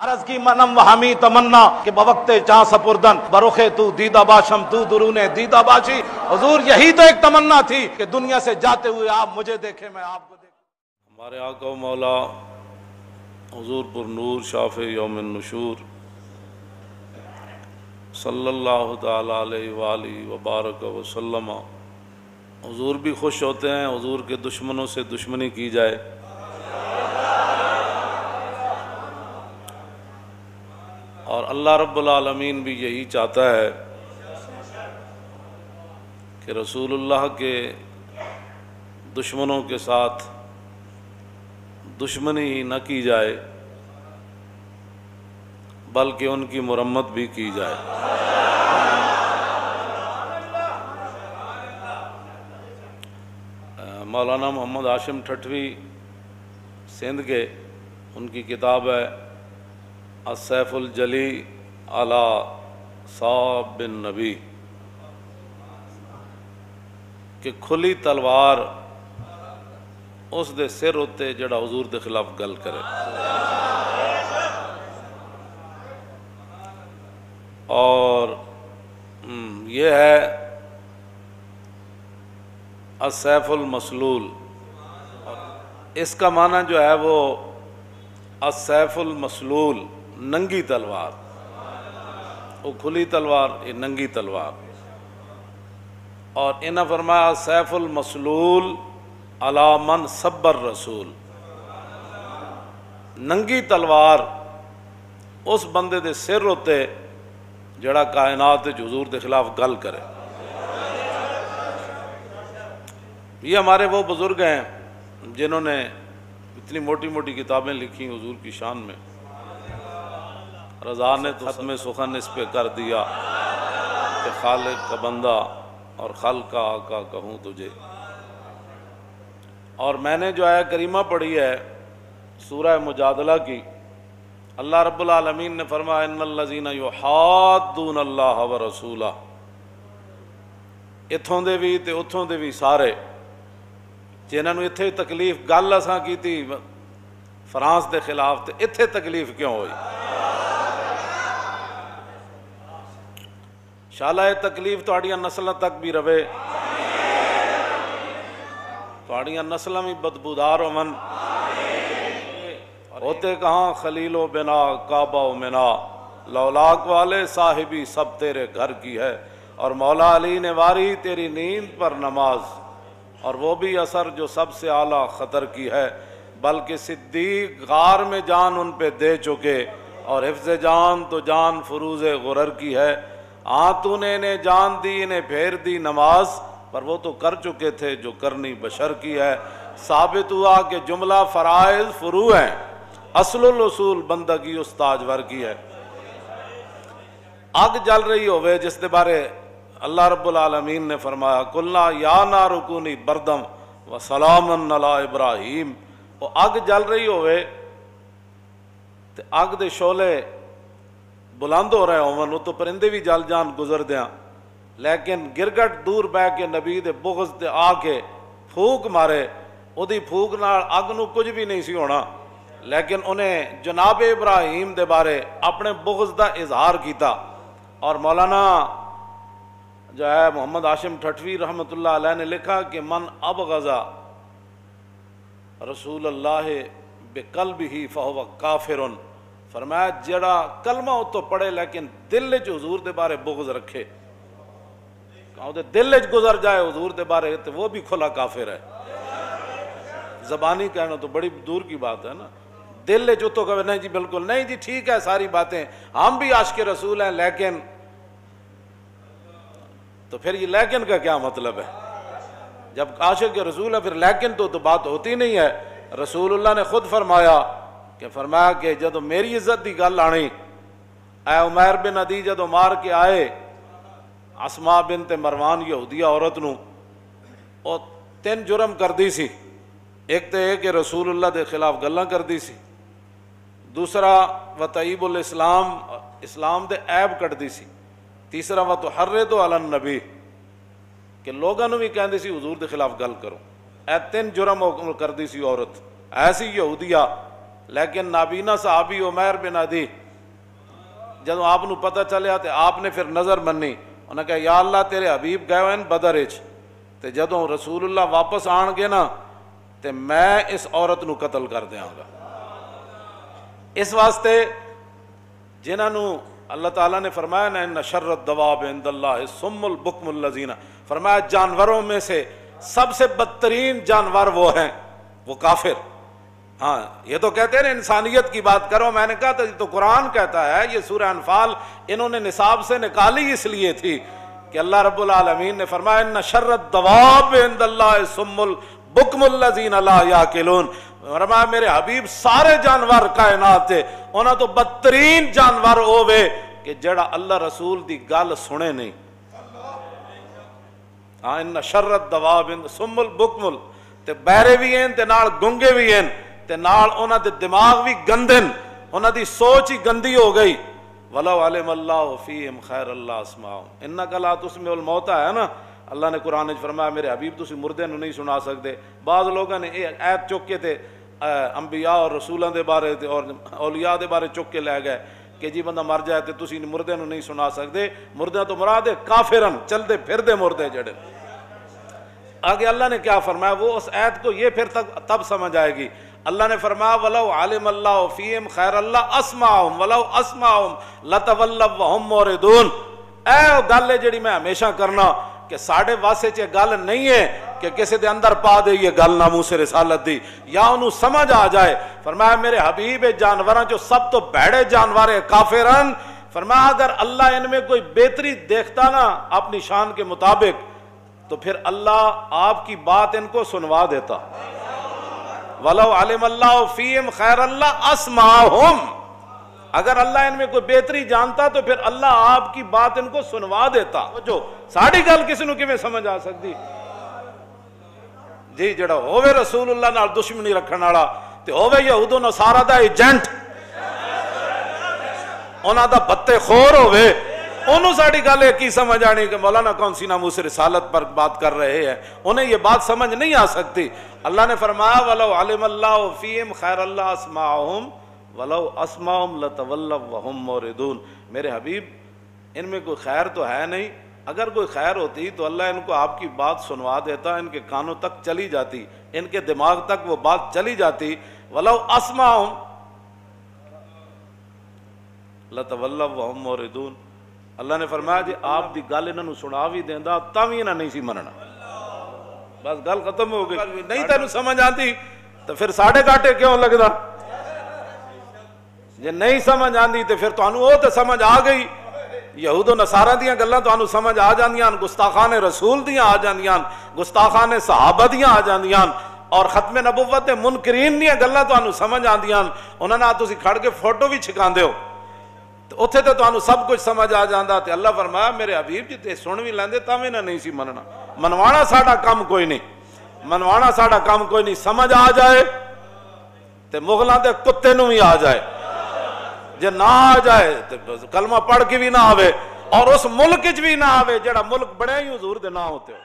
عرض کی منم وہمی تمنا کہ بوقت چاں سپردن بروخے تو دیدہ باشم تو درون دیدہ باشی۔ حضور یہی تو ایک تمنا تھی کہ دنیا سے جاتے ہوئے آپ مجھے دیکھیں، میں آپ کو دیکھوں۔ ہمارے آقا و مولا حضور پر نور شافع یوم النشور صلی اللہ تعالیٰ علیہ وآلہ وبارک وسلم، حضور بھی خوش ہوتے ہیں حضور کے دشمنوں سے دشمنی کی جائے۔ اور اللہ رب العالمین بھی یہی چاہتا ہے کہ رسول اللہ کے دشمنوں کے ساتھ دشمنی ہی نہ کی جائے بلکہ ان کی مرمت بھی کی جائے۔ مولانا محمد ہاشم ٹھٹوی سندھ کے، ان کی کتاب ہے السیف الجلی علی صاب بن نبی، کہ کھلی تلوار اس دے سر ہوتے جڑا حضور دے خلاف گل کرے۔ اور یہ ہے السیف المسلول، اس کا معنی جو ہے وہ السیف المسلول، ننگی تلوار، وہ کھلی تلوار، یہ ننگی تلوار۔ اور انہاں فرمایا السیف المسلول علی من سب الرسول، ننگی تلوار اس بندے دے سر ہوتے جڑا کائنات حضور دے خلاف گل کرے۔ یہ ہمارے وہ بزرگ ہیں جنہوں نے اتنی موٹی موٹی کتابیں لکھی حضور کی شان میں۔ رضا نے تو ختم سخن اس پہ کر دیا کہ خالق کا بندہ اور خلق کا آقا کہوں تجھے۔ اور میں نے جو آیہ کریمہ پڑھی ہے سورہ مجادلہ کی، اللہ رب العالمین نے فرمایا ان الذین یحادون اللہ ورسولہ، اتھوں دے بھی تے اتھوں دے بھی سارے جنہاں نو اتھے تکلیف گل اساں کیتی فرانس دے خلاف، تے اتھے تکلیف کیوں ہوئی؟ شالا یہ تکلیف تہاڈیاں نسلاں تک بھی رہے، تہاڈیاں نسلاں بھی بدبودار ہون۔ ہوتے کہاں خلیل و بنا کعبہ و منا، لولاک والے صاحبی سب تیرے گھر کی ہے۔ اور مولا علی نے واری تیری نیند پر نماز، اور وہ بھی اثر جو سب سے اعلیٰ خطر کی ہے، بلکہ صدیق غار میں جان ان پہ دے چکے، اور حفظ جان تو جان فروز غرر کی ہے۔ تو نے انہیں جان دی انہیں پھیر دی نماز، پر وہ تو کر چکے تھے جو کرنی بشر کی ہے۔ ثابت ہوا کہ جملہ فرائض فروع ہیں، اصل الاصول بندگی استاجور کی ہے۔ آگ جل رہی ہوئے جس دے بارے اللہ رب العالمین نے فرمایا قلنا یا نار کونی بردم و سلام علی ابراہیم، وہ آگ جل رہی ہوئے تے آگ دے شعلے بلند ہو رہے ہوں، تو پرندے بھی جل جان گزر دیاں، لیکن گرگٹ دور بہ کے نبی دے بغض تے آ کے پھوک مارے، او دی پھوک نال اگ نو کچھ بھی نہیں سی ہونا، لیکن انہیں جناب ابراہیم دے بارے اپنے بغض دا اظہار کیتا۔ اور مولانا جو ہے محمد ہاشم ٹھٹوی رحمۃ اللہ علیہ نے لکھا کہ من ابغض رسول اللہ بقلبہ فہو کافر، فرمایا جڑا کلمہ تو پڑھے لیکن دل وچ حضور دے بارے بغض رکھے، دل وچ گزر جائے حضور دے بارے، تو وہ بھی کھلا کافر ہے۔ زبانی کہنا تو بڑی دور کی بات ہے نا، دل وچ تو کہے نہیں جی بالکل نہیں جی ٹھیک ہے ساری باتیں، ہم بھی عاشق رسول ہیں، لیکن تو پھر یہ لیکن کا کیا مطلب ہے؟ جب عاشق رسول ہے پھر لیکن تو بات ہوتی نہیں ہے۔ رسول اللہ نے خود فرمایا کہ جدو میری عزت دی گل آنی، اے عمیر بن عدی جدو مار کے آئے اسماء بنت مروان یہودیہ عورت نو، اور 3 جرم کر دی سی، ایک تو یہ کہ رسول اللہ دے خلاف گلاں کر دی سی، دوسرا وطیب الاسلام، اسلام دے عیب کٹ دی سی، تیسرا وتحرض علی النبی، کہ لوگوں نے بھی کہندی سی حضور دے خلاف گل کرو۔ اے 3 جرم کر دی سی عورت، ایسی یہودیہ لیکن نابینا صحابی عمیر بن عدی جدوں آپ نو پتہ چلیا تے آپ نے پھر نظر منی، انہاں کہا یا اللہ تیرے حبیب گئے ہوئے بدر وچ، تے جدوں رسول اللہ واپس آن گے نا تے میں اس عورت نو قتل کر دیاں گا۔ اس واسطے جنہاں نو اللہ تعالیٰ نے فرمایا نا ان شر الدواب عند اللہ الصم البکم الذین، فرمایا جانوروں میں سے سب سے بدترین جانور وہ ہیں وہ کافر۔ ہاں یہ تو کہتے ہیں نا انسانیت کی بات کرو، میں نے کہا تھا یہ تو قرآن کہتا ہے، یہ سورہ انفال انہوں نے نصاب سے نکالی اس لیے تھی کہ اللہ رب العالمین نے فرمایا ان شر الدواب عند اللہ الصم البکم الذین لا یعقلون، فرمایا میرے حبیب سارے جانور کائنات تھے انہاں تو بدترین جانور ہوئے کہ جڑا اللہ رسول دی گل سنے نہیں۔ ہاں ان شر الدواب الصم البکم، تے بہرے بھی ہیں تے نال گنگے بھی ہیں تے نال انہاں دے دماغ بھی گندن، انہاں دی سوچ ہی گندی ہو گئی۔ وَلَوْ عَلِمَ اللَّهُ فِيهِمْ خَيْرَ اللَّهُ أَسْمَعَهُمْ إِنَّكَ لَا تُسْمِعُ الْمَوْتَىٰ ہے نا، اللہ نے قرآن میں فرمایا میرے حبیب تسی مردے نو نہیں سنا سکتے۔ بعض لوگوں نے یہ ایت چک کے تے انبیاء اور رسولاں دے بارے تے اور اولیاء دے بارے چک کے لے گئے کہ جی بندہ مر جائے تے تسی مردے نو نہیں سنا سکتے، مردے تو مراد ہے کافرن چلتے پھردے مردے جڑے۔ آگے اللہ نے کیا فرمایا، وہ اس آیت کو یہ پھر تب سمجھ آئے گی۔ اللہ نے فرمایا وَلَوْ عَلِمَ اللَّهُ فِيهِمْ خَيْرَ اللَّهُ أَسْمَعَهُمْ وَلَوْ أَسْمَعَهُمْ لَتَوَلَّوْا وَهُمْ مُعْرِضُونَ۔ اے گل ہے جڑی میں ہمیشہ کرنا کہ ساڑھے واسے چے گل نہیں ہے کہ کسی دے اندر پا دے یہ گل ناموس رسالت دی یا انہوں سمجھ آ جائے۔ فرمایا میرے حبیب جانوراں جو سب تو بڑے جانور ہے کافرن، فرمایا اگر اللہ ان میں کوئی بہتری دیکھتا نا اپنی شان کے مطابق تو پھر اللہ آپ کی بات ان کو سنوا دیتا۔ وَلَوْ عَلِمَ اللَّهُ فِيهِمْ خَيْرَ اللَّهُ أَسْمَعَهُمْ، اگر اللہ ان میں کوئی بہتری جانتا تو پھر اللہ آپ کی بات ان کو سنوا دیتا۔ جو ساڑھی گل کسی نو کیویں سمجھ آ سکتی جی، جڑا ہووے رسول اللہ نال دشمنی رکھن والا تے ہووے یہود و نصارا دا ایجنٹ، انہاں دا بتے خور ہووے، انہوں ساڑھی گل ہے کی سمجھ آنی کہ مولانا کون سی ناموس رسالت پر بات کر رہے ہیں، انہیں یہ بات سمجھ نہیں آ سکتی۔ اللہ نے فرمایا وَلَوْ عَلِمَ اللَّهُ فِيهِمْ خَيْرَ اللَّهُ أَسْمَعَهُمْ وَلَوْ أَسْمَعَهُمْ لَتَوَلَّوْا وَهُمْ مُعْرِضُونَ۔ میرے حبیب ان میں کوئی خیر تو ہے نہیں، اگر کوئی خیر ہوتی تو اللہ ان کو آپ کی بات سنوا دیتا، ان کے کانوں تک چلی جاتی، ان کے دماغ تک وہ بات چلی جاتی۔ وَلَوْ أَسْمَعَهُمْ لَتَوَلَّوْا وَهُمْ مُعْرِضُونَ۔ اللہ نے فرمایا جی آپ دی گل انہوں نے سنا بھی دیندہ تاں بھی انہوں نہیں سی مننا، بس گل ختم ہو گئی۔ نہیں تینوں سمجھ آتی تو پھر ساڑھے گاٹے کیوں لگدا؟ جے نہیں سمجھ آندی تو پھر تانوں وہ تو سمجھ آ گئی، یہود و نصارہ دیاں گلاں تانوں سمجھ آ جاندیاں، گستاخان رسول دیاں آ جاندیاں، گستاخان صحابہ دیاں آ جاندیاں، اور ختم نبوت منکرین دیاں گلاں تانوں سمجھ آندیاں، انہاں نال تسی کھڑ کے فوٹو بھی چھکاندے ہو اتھے تو تانوں سب کچھ سمجھ آ جاندہ۔ تے اللہ فرمایا میرے حبیب جی تے سن بھی لیندے تاں بھی نہ نہیں سی مننا۔ منوانا ساڑا کام کوئی نہیں، منوانا ساڑا کام کوئی نہیں، سمجھ آ جائے تے مغلاں دے کتے نو بھی آ جائے، جے نہ آ جائے تے کلمہ پڑھ کے بھی نہ آوے اور اس ملک وچ بھی نہ آوے جڑا ملک بڑے ہی حضور دے نہ ہوتے ہو۔